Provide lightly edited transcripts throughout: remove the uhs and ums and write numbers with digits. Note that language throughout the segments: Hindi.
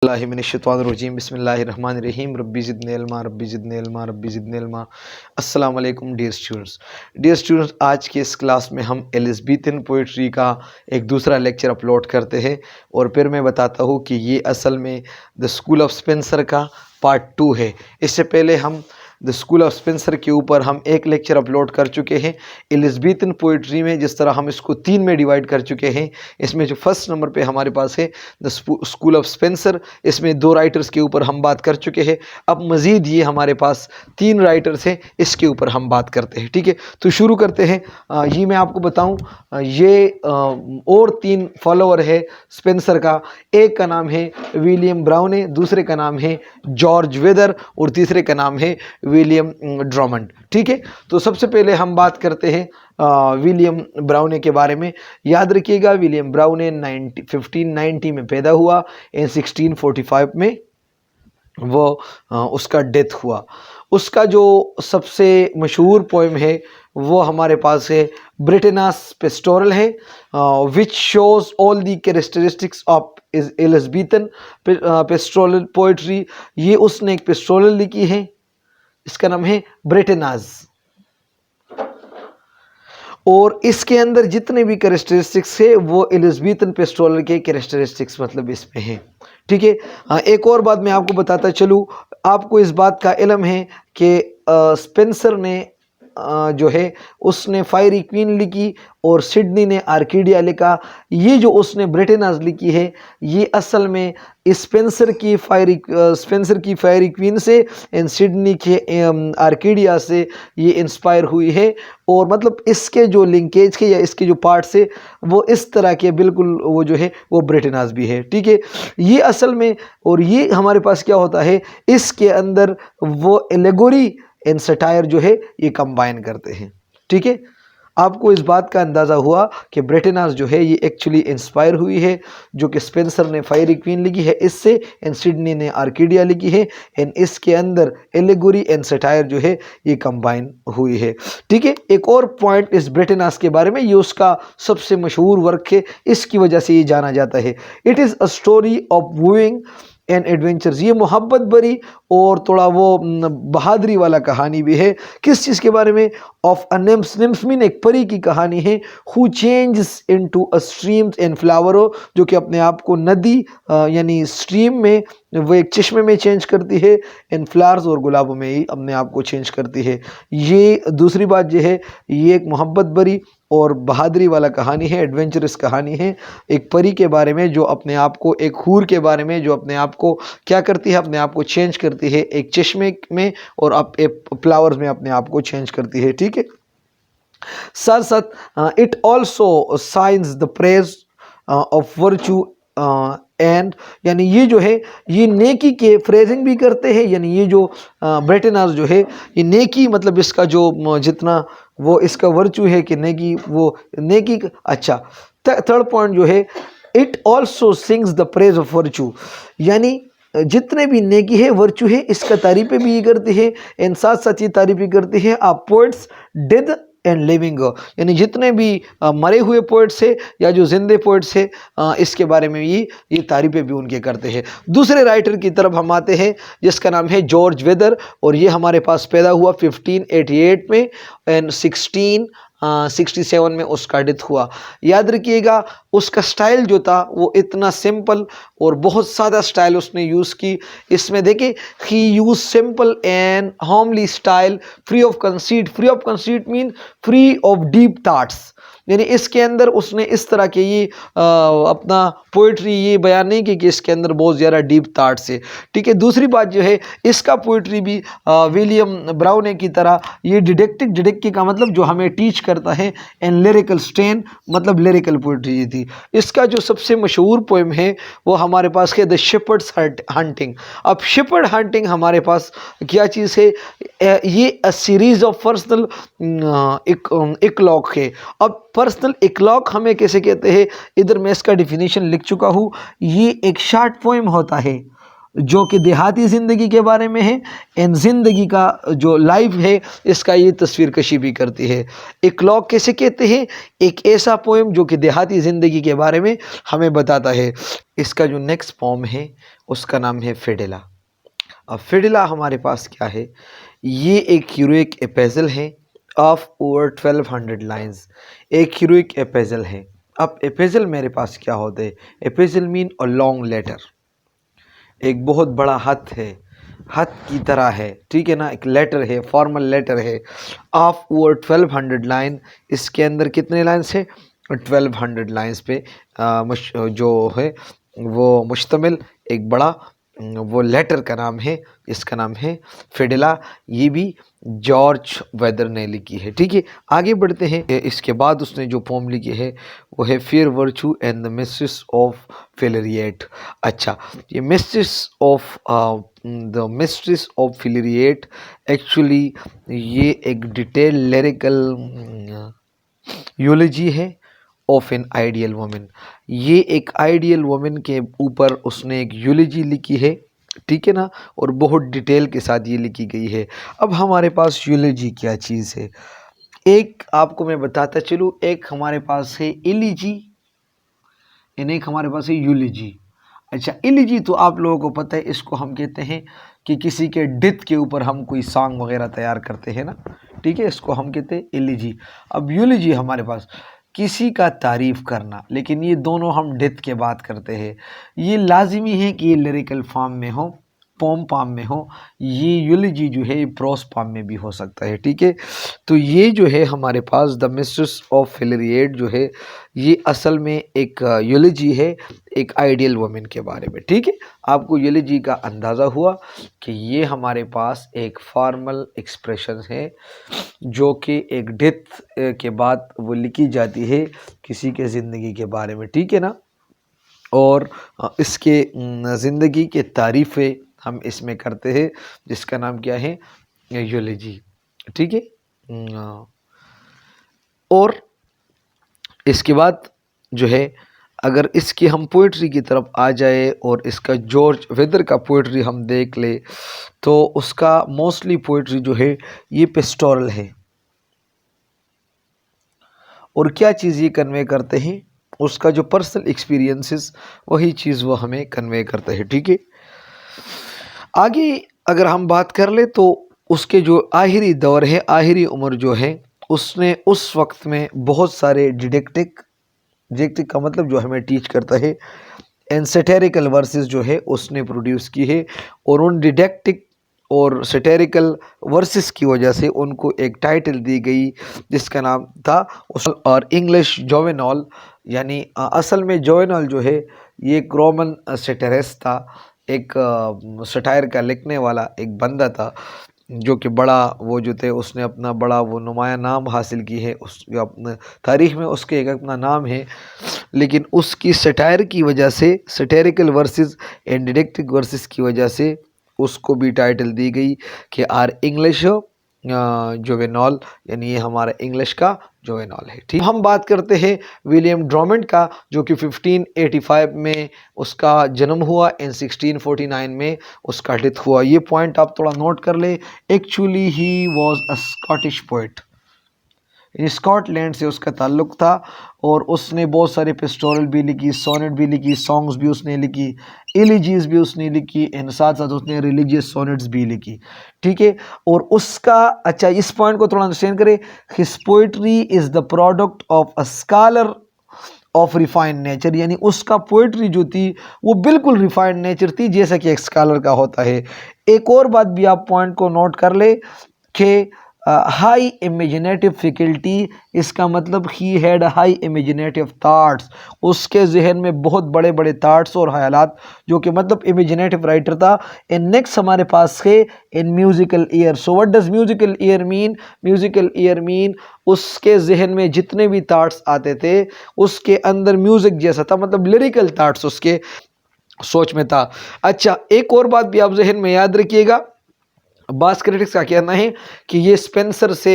बिस्मिल्लाहिर्रहमानिर्रहीम बिस्मिल्लाहिर्रहमानिर्रहीम रब्बी ज़िदनी इल्मा रब्बी ज़िदनी इल्मा रब्बी ज़िदनी इल्मा। अस्सलाम वालेकुम डियर स्टूडेंट्स, आज के इस क्लास में हम एलिज़ाबेथन पोइट्री का एक दूसरा लेक्चर अपलोड करते हैं और फिर मैं बताता हूँ कि ये असल में द स्कूल ऑफ स्पेंसर का पार्ट 2 है। इससे पहले हम द स्कूल ऑफ स्पेंसर के ऊपर हम एक लेक्चर अपलोड कर चुके हैं। एलिज़ाबेथन पोइट्री में जिस तरह हम इसको 3 में डिवाइड कर चुके हैं, इसमें जो फर्स्ट नंबर पे हमारे पास है द स्कूल ऑफ स्पेंसर, इसमें 2 राइटर्स के ऊपर हम बात कर चुके हैं। अब मज़ीद ये हमारे पास 3 राइटर्स हैं, इसके ऊपर हम बात करते हैं। ठीक है, तो शुरू करते हैं। ये मैं आपको बताऊं, ये और 3 फॉलोअर है स्पेंसर का। एक का नाम है विलियम ब्राउने, दूसरे का नाम है जॉर्ज वेदर और तीसरे का नाम है विलियम ड्रमंड। ठीक है, तो सबसे पहले हम बात करते हैं विलियम ब्राउने के बारे में। याद रखिएगा, विलियम ब्राउने 1590 में पैदा हुआ, इन 1645 में वो उसका डेथ हुआ। उसका जो सबसे मशहूर पोएम है वो हमारे पास है ब्रिटेनास पेस्टोरल है, which shows all the characteristics of Elizabethan pastoral poetry. ये उसने एक पेस्टोरल लिखी है, इसका नाम है ब्रिटेनास, और इसके अंदर जितने भी कैरेक्टरिस्टिक्स है वो एलिज़ाबेथन पेस्टोरल के कैरेक्टरिस्टिक्स मतलब इसमें है। ठीक है, एक और बात मैं आपको बताता चलूँ, आपको इस बात का इल्म है कि स्पेंसर ने जो है उसने फायरी क्वीन लिखी और सिडनी ने आर्किडिया लिखा। ये जो उसने ब्रिटेनास लिखी है ये असल में स्पेंसर की फायरी क्वीन से एंड सिडनी के आर्किडिया से ये इंस्पायर हुई है, और मतलब इसके जो लिंकेज के या इसके जो पार्ट्स है वो इस तरह के बिल्कुल वो जो है वो ब्रिटेनास भी है। ठीक है, ये असल में, और ये हमारे पास क्या होता है, इसके अंदर वो एलेगोरी एंड सटायर जो है ये कंबाइन करते हैं। ठीक है, आपको इस बात का अंदाज़ा हुआ कि ब्रिटेनास जो है ये एक्चुअली इंस्पायर हुई है, जो कि स्पेंसर ने फायरी क्वीन लिखी है इससे, एंड सिडनी ने आर्किडिया लिखी है, एंड इसके अंदर एलेगोरी एंड सटायर जो है ये कंबाइन हुई है। ठीक है, एक और पॉइंट इस ब्रिटेनास के बारे में, ये उसका सबसे मशहूर वर्क है, इसकी वजह से ये जाना जाता है। It is a story of wooing and adventures. ये मोहब्बत भरी और थोड़ा वो बहादुरी वाला कहानी भी है। किस चीज़ के बारे में? Of a NIMS. NIMS mean एक परी की कहानी है। Who changes into a streams and flower, जो कि अपने आप को नदी यानी स्ट्रीम में, वो एक चश्मे में चेंज करती है, इन फ्लावर्स और गुलाबों में ही अपने आप को चेंज करती है। ये दूसरी बात जो है, ये एक मोहब्बत भरी और बहादुरी वाला कहानी है, एडवेंचरस कहानी है, एक परी के बारे में जो अपने आप को, एक हूर के बारे में जो अपने आप को क्या करती है, अपने आप को चेंज करती है एक चश्मे में और फ्लावर्स में अपने आप को चेंज करती है। ठीक है, साथ साथ it also science the praise of virtue and, यानी ये जो है ये नेकी के फ्रेजिंग भी करते हैं। यानी ये जो ब्रिटेनास जो है ये नेकी, मतलब इसका जो जितना वो इसका वर्चू है कि नेकी, वो नेकी। अच्छा, थर्ड पॉइंट जो है, it also sings the praise of virtue, यानी जितने भी नेकी है, वर्चू है, इसका तारीफ़ें भी ये करती है, एंड साथ साथ ये तारीफ़ें करती है आप पोइट्स डेड एंड लिविंग, यानी जितने भी मरे हुए पोइट्स है या जो जिंदे पोइट्स है, इसके बारे में ये तारीफ़ें भी उनके करते हैं। दूसरे राइटर की तरफ हम आते हैं जिसका नाम है जॉर्ज वेदर, और ये हमारे पास पैदा हुआ 1588 में एंड 1667 में उसका डेथ हुआ। याद रखिएगा, उसका स्टाइल जो था वो इतना सिंपल और बहुत सादा स्टाइल उसने यूज़ की। इसमें देखिए, he use simple and homely style, free of conceit. Free of conceit mean free of deep thoughts, यानी इसके अंदर उसने इस तरह के ये अपना पोइट्री ये बयान नहीं की कि इसके अंदर बहुत ज़्यादा डीप थॉट्स है। ठीक है, दूसरी बात जो है, इसका पोइट्री भी विलियम ब्राउने की तरह ये डिडेक्टिव का मतलब जो हमें टीच करता है, एंड लिरिकल स्ट्रेन मतलब लिरिकल पोइट्री थी। इसका जो सबसे मशहूर पोएम है वो हमारे पास है द शेपर्ड्स हंटिंग। अब शेपर्ड हंटिंग हमारे पास क्या चीज़ है? ये अ सीरीज ऑफ पर्सनल इकलॉग है। अब पर्सनल इकलॉग हमें कैसे कहते हैं, इधर मैं इसका डिफिनीशन लिख चुका हूँ। ये एक शॉर्ट पोएम होता है जो कि देहाती ज़िंदगी के बारे में है, एंड ज़िंदगी का जो लाइफ है इसका ये तस्वीर कशी भी करती है। इकलॉग कैसे कहते हैं? एक ऐसा पोएम जो कि देहाती ज़िंदगी के बारे में हमें बताता है। इसका जो नेक्स्ट पोएम है उसका नाम है फिडेला। अब फिडेला हमारे पास क्या है, ये एक हीरोइक एपेजल है ऑफ ओवर 1200 लाइन्स, एक हीरोइक एपेजल है। अब एपेजल मेरे पास क्या होते हैं, एपेजल मीन अ लॉन्ग लेटर, एक बहुत बड़ा खत है, खत की तरह है, ठीक है ना, एक लेटर है, फॉर्मल लेटर है ऑफ ओवर 1200 लाइन। इसके अंदर कितने लाइन्स है, 1200 लाइन्स पे जो है वो मुश्तमिल एक बड़ा वो लेटर का नाम है, इसका नाम है फिडेला। ये भी जॉर्ज वेदर ने लिखी है, ठीक है। आगे बढ़ते हैं, इसके बाद उसने जो पोम लिखी है वो है fair virtue and the mistress of Philarete. अच्छा, ये the mistress of Philarete actually ये एक डिटेल लिरिकल यूलॉजी है ऑफ एन आइडियल वुमेन। ये एक आइडियल वुमेन के ऊपर उसने एक यूलॉजी लिखी है, ठीक है ना, और बहुत डिटेल के साथ ये लिखी गई है। अब हमारे पास यूलॉजी क्या चीज़ है, एक आपको मैं बताता चलूँ, एक हमारे पास है इलीजी यानी एक हमारे पास है यूलॉजी। अच्छा, इलीजी तो आप लोगों को पता है, इसको हम कहते हैं कि किसी के डेथ के ऊपर हम कोई सॉन्ग वगैरह तैयार करते हैं ना, ठीक है, इसको हम कहते हैं इलीजी। अब यूलॉजी हमारे पास किसी का तारीफ़ करना, लेकिन ये दोनों हम डेथ के बात करते हैं। ये लाजिमी है कि ये लिरिकल फॉर्म में हो, पोम फॉर्म में हो। ये यूलॉजी जो है प्रोस फॉर्म में भी हो सकता है, ठीक है। तो ये जो है हमारे पास द मिस्ट्रेस ऑफ फिलरिएट जो है ये असल में एक यूलॉजी है एक आइडियल वुमेन के बारे में, ठीक है। आपको यूलॉजी का अंदाज़ा हुआ कि ये हमारे पास एक फॉर्मल एक्सप्रेशन है जो कि एक डेथ के बाद वो लिखी जाती है किसी के ज़िंदगी के बारे में, ठीक है ना। और इसके ज़िंदगी के तारीफ़ें हम इसमें करते हैं, जिसका नाम क्या है, यूलॉजी, ठीक है। और इसके बाद जो है अगर इसकी हम पोइट्री की तरफ आ जाए और इसका जॉर्ज वेदर का पोइट्री हम देख ले तो उसका मोस्टली पोइट्री जो है ये पेस्टोरल है। और क्या चीज़ ये कन्वे करते हैं, उसका जो पर्सनल एक्सपीरियंसेस वही चीज़ वो हमें कन्वे करते हैं, ठीक है। आगे अगर हम बात कर ले तो उसके जो आखिरी दौर है, आखिरी उम्र जो है, उसने उस वक्त में बहुत सारे डिडेक्टिक का मतलब जो हमें टीच करता है एंड सैटेरिकल वर्सेस जो है उसने प्रोड्यूस की है। और उन डिडेक्टिक और सैटेरिकल वर्सेस की वजह से उनको एक टाइटल दी गई जिसका नाम था और इंग्लिश जोवेनॉल। यानी असल में जोवेनॉल जो है ये एक रोमन सैटिरिस्ट था, एक सटायर का लिखने वाला एक बंदा था जो कि बड़ा वो जो थे उसने अपना बड़ा वो नुमाया नाम हासिल की है, उस अपने तारीख़ में उसके एक अपना नाम है। लेकिन उसकी सटायर की वजह से, satirical versus and didactic versus की वजह से उसको भी टाइटल दी गई कि आर इंग्लिश जोवेनॉल, यानी ये हमारा इंग्लिश का जोवेनॉल है, ठीक। हम बात करते हैं विलियम ड्रॉमंड का जो कि 1585 में उसका जन्म हुआ एंड 1649 में उसका डेथ हुआ। ये पॉइंट आप थोड़ा नोट कर ले, actually he was a Scottish poet, Scotland से उसका ताल्लुक़ था और उसने बहुत सारे पेस्टोरल भी लिखी, सोनेट भी लिखी, सॉन्ग्स भी उसने लिखी, एलिजीज भी उसने लिखी एंड साथ साथ उसने रिलीजियस सोनेट्स भी लिखी, ठीक है। और उसका अच्छा इस पॉइंट को थोड़ा अंडरस्टैंड करें, his poetry is the product of a scholar of refined nature, यानी उसका पोइट्री जो थी वो बिल्कुल रिफाइंड नेचर थी जैसा कि एक स्कॉलर का होता है। एक और बात भी आप पॉइंट को नोट कर ले कि हाई इमेजिनेटिव फैकल्टी, इसका मतलब he had high imaginative thoughts, उसके जहन में बहुत बड़े बड़े थाट्स और ख्यालात, जो कि मतलब इमेजिनेटिव राइटर था। एंड नेक्स्ट हमारे पास है इन musical year. So what does musical year mean, musical year mean उसके जहन में जितने भी थाट्स आते थे उसके अंदर म्यूजिक जैसा था, मतलब लिरिकल थाट्स उसके सोच में था। अच्छा, एक और बात भी आप जहन में याद रखिएगा, बास क्रिटिक्स का कहना है कि ये स्पेंसर से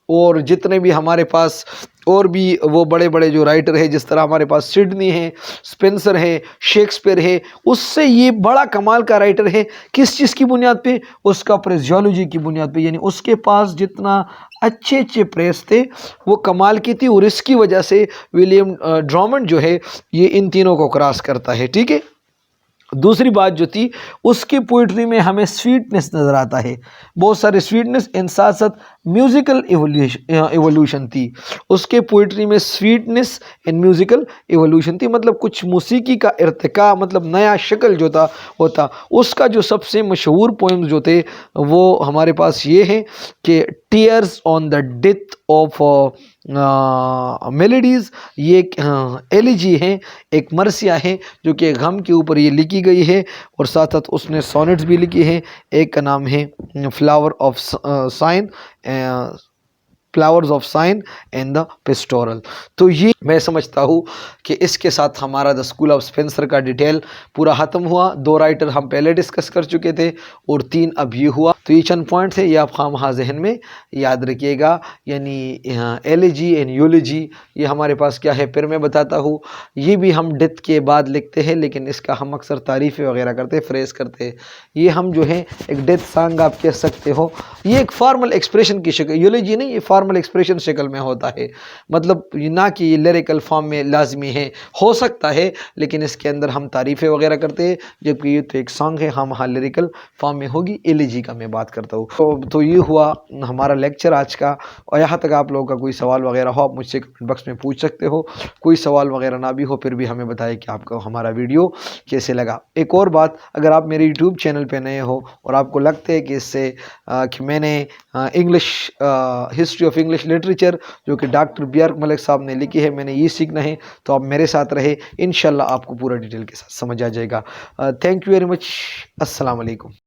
और जितने भी हमारे पास और भी वो बड़े बड़े जो राइटर है, जिस तरह हमारे पास सिडनी है, स्पेंसर है, शेक्सपियर है, उससे ये बड़ा कमाल का राइटर है। किस चीज़ की बुनियाद पे, उसका प्रेसियोलॉजी की बुनियाद पे, यानी उसके पास जितना अच्छे अच्छे प्रेस थे वो कमाल की थी। और इसकी वजह से विलियम ड्रॉमंड जो है ये इन तीनों को क्रॉस करता है, ठीक है। दूसरी बात जो थी, उसकी पोइट्री में हमें स्वीटनेस नज़र आता है, बहुत सारे स्वीटनेस, इन साथ साथ म्यूज़िकल एवोल्यूशन थी। उसके पोइट्री में स्वीटनेस एंड म्यूज़िकल एवोल्यूशन थी, मतलब कुछ मौसीकी का इर्तिका, मतलब नया शक्ल जो था होता। उसका जो सबसे मशहूर पोएम्स जो थे वो हमारे पास ये हैं कि tears on the death of Meliades, ये एक एलिजी है, एक मरसिया है जो कि गम के ऊपर ये लिखी गई है, और साथ साथ उसने सोनेट्स भी लिखी हैं। एक का नाम है flower of sine, flowers of sine and the pastoral. तो ये मैं समझता हूँ कि इसके साथ हमारा द स्कूल ऑफ स्पेंसर का डिटेल पूरा ख़त्म हुआ। 2 राइटर हम पहले डिस्कस कर चुके थे और 3 अब ये हुआ। तो ये चंद पॉइंट्स है, ये आप खामखा जहन में याद रखिएगा। यानी एलिजी एंड यूलिजी ये हमारे पास क्या है, फिर मैं बताता हूँ। ये भी हम डेथ के बाद लिखते हैं, लेकिन इसका हम अक्सर तारीफ़ें वगैरह करते हैं, फ्रेज़ करते हैं। ये हम जो है एक डेथ सॉन्ग आप कह सकते हो। ये एक फॉर्मल एक्सप्रेशन की शक्ल, यूलिजी नहीं, ये फॉर्मल एक्सप्रेशन शक्ल में होता है, मतलब ना कि ये लिरिकल फॉर्म में लाजमी है, हो सकता है, लेकिन इसके अंदर हम तारीफ़ें वगैरह करते हैं, जबकि ये तो एक सॉन्ग है, हम हाँ लिरिकल फॉर्म में होगी। एलिजी का मैं बात करता हूँ। तो ये हुआ हमारा लेक्चर आज का, और यहाँ तक आप लोगों का कोई सवाल वगैरह हो आप मुझसे कमेंट बॉक्स में पूछ सकते हो। कोई सवाल वगैरह ना भी हो फिर भी हमें बताएं कि आपको हमारा वीडियो कैसे लगा। एक और बात, अगर आप मेरे यूट्यूब चैनल पे नए हो और आपको लगता है कि इससे कि मैंने English history of English literature जो कि डॉक्टर बियार्क मलिक साहब ने लिखी है, मैंने ये सीखना है, तो आप मेरे साथ रहे, इंशाल्लाह आपको पूरा डिटेल के साथ समझ आ जाएगा। Thank you very much. अस्सलाम वालेकुम।